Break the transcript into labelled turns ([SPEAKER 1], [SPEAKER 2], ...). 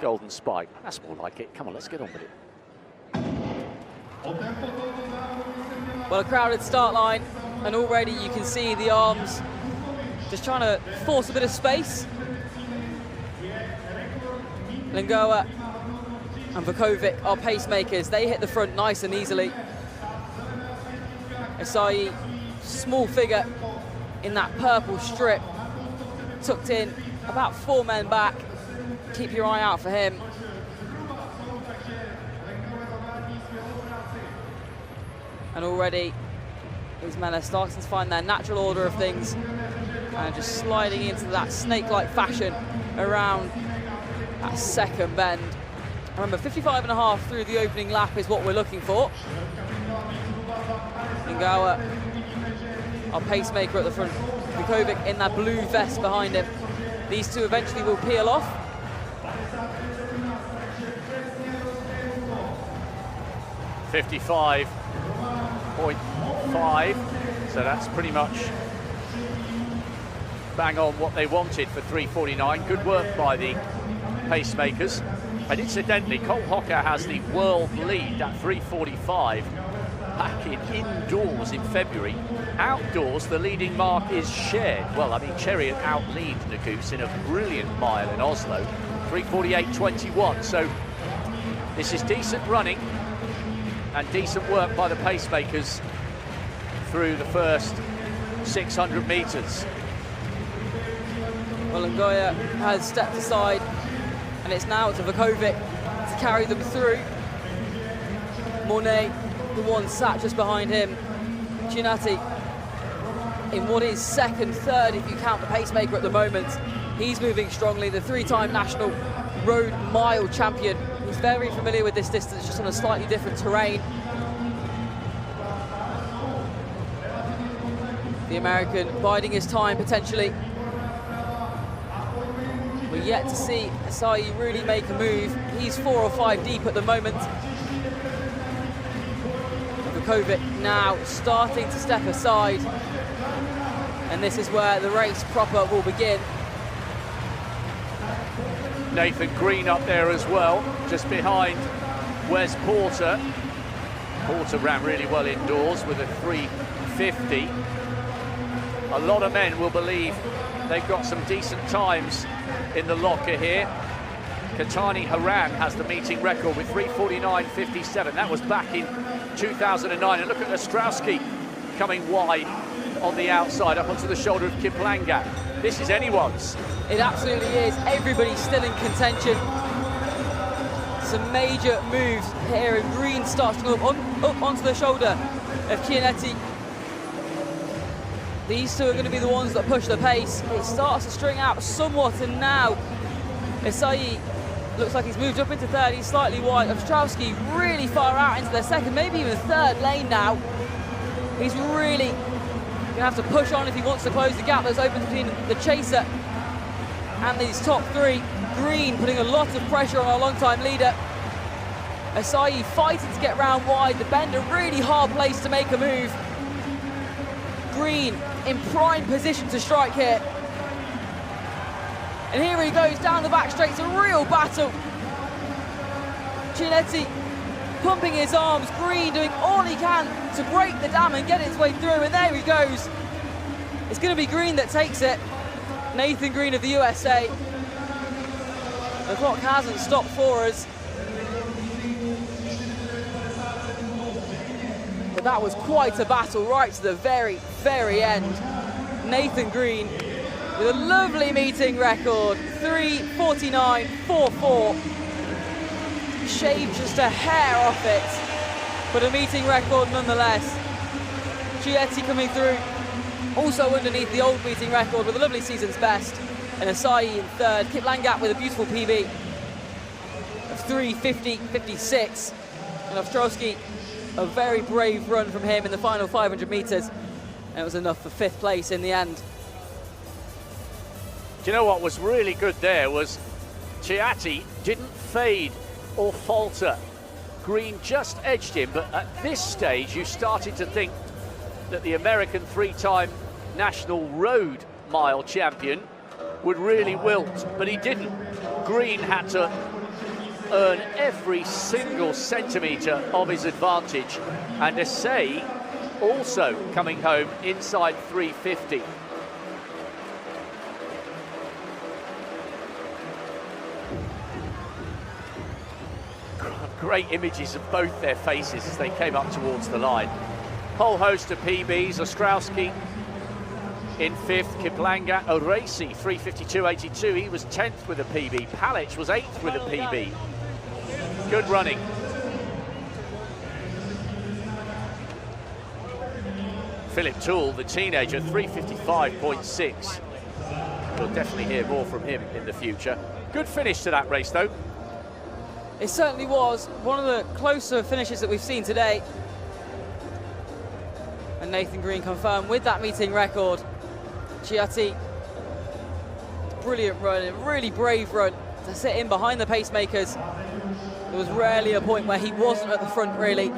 [SPEAKER 1] golden spike. That's more like it. Come on, let's get on with it.
[SPEAKER 2] Well, a crowded start line, and already you can see the arms just trying to force a bit of space. Lingoa and Vukovic are pacemakers. They hit the front nice and easily. Asai, small figure in that purple strip, tucked in about 4 men back. Keep your eye out for him. And already these men are starting to find their natural order of things and just sliding into that snake-like fashion around that second bend. Remember, 55.5 through the opening lap is what we're looking for. Lingoa, our pacemaker at the front. Vukovic in that blue vest behind him. These two eventually will peel off.
[SPEAKER 1] .55, so that's pretty much bang on what they wanted for 3:49. Good work by the pacemakers. And incidentally, Cole Hocker has the world lead at 3:45 back in indoors in February. Outdoors, the leading mark is shared. Well, I mean, Chariot out-lead Nakus in a brilliant mile in Oslo, 3:48.21. So this is decent running and decent work by the pacemakers through the first 600 metres.
[SPEAKER 2] Well, Lingoa has stepped aside, and it's now to Vukovic to carry them through. Mornay, the one sat just behind him. Giannatti in what is second, third if you count the pacemaker at the moment. He's moving strongly, the 3-time national road mile champion. He's very familiar with this distance, just on a slightly different terrain. The American biding his time potentially. We're yet to see Asai really make a move. He's 4 or 5 deep at the moment. Vukovic now starting to step aside. And this is where the race proper will begin.
[SPEAKER 1] Nathan Green up there as well, just behind Wes Porter. Porter ran really well indoors with a 3:50. A lot of men will believe they've got some decent times in the locker here. Katani Haran has the meeting record with 3:49.57. That was back in 2009. And look at Ostrowski coming wide on the outside, up onto the shoulder of Kiplagat. This is anyone's.
[SPEAKER 2] It absolutely is. Everybody's still in contention. Some major moves here, and Green starts to go up onto the shoulder of Giannatti. These two are going to be the ones that push the pace. It starts to string out somewhat, and now Asai looks like he's moved up into third. He's slightly wide. Ostrowski really far out into their second, maybe even third lane now. He's really going to have to push on if he wants to close the gap that's open between the chaser and these top three. Green putting a lot of pressure on our long-time leader. Asai fighting to get round wide. The bend, a really hard place to make a move. Green in prime position to strike here. And here he goes down the back straight. It's a real battle. Giannatti pumping his arms. Green doing all he can to break the dam and get its way through. And there he goes. It's going to be Green that takes it. Nathan Green of the USA. The clock hasn't stopped for us. But that was quite a battle right to the very, very end. Nathan Green with a lovely meeting record, 3:49.44. Shaved just a hair off it, but a meeting record nonetheless. Giannatti coming through, also underneath the old meeting record with a lovely season's best. And Asai in third. Kiplagat with a beautiful PB of 3:50.56. And Ostrowski, a very brave run from him in the final 500 metres. And it was enough for 5th place in the end.
[SPEAKER 1] Do you know what was really good there was Giannatti didn't fade or falter. Green just edged him, but at this stage you started to think that the American 3-time national road mile champion would really wilt, but he didn't. Green had to earn every single centimetre of his advantage. And Asai also coming home inside 350. Great images of both their faces as they came up towards the line. Whole host of PBs. Ostrowski in 5th, Kiplanga. Oresi 352.82, he was 10th with a PB. Palic was 8th with a PB. Good running. Philip Toole, the teenager, 355.6. We'll definitely hear more from him in the future. Good finish to that race, though.
[SPEAKER 2] It certainly was one of the closer finishes that we've seen today. And Nathan Green confirmed with that meeting record. Chiatti, brilliant run, a really brave run to sit in behind the pacemakers. There was rarely a point where he wasn't at the front, really.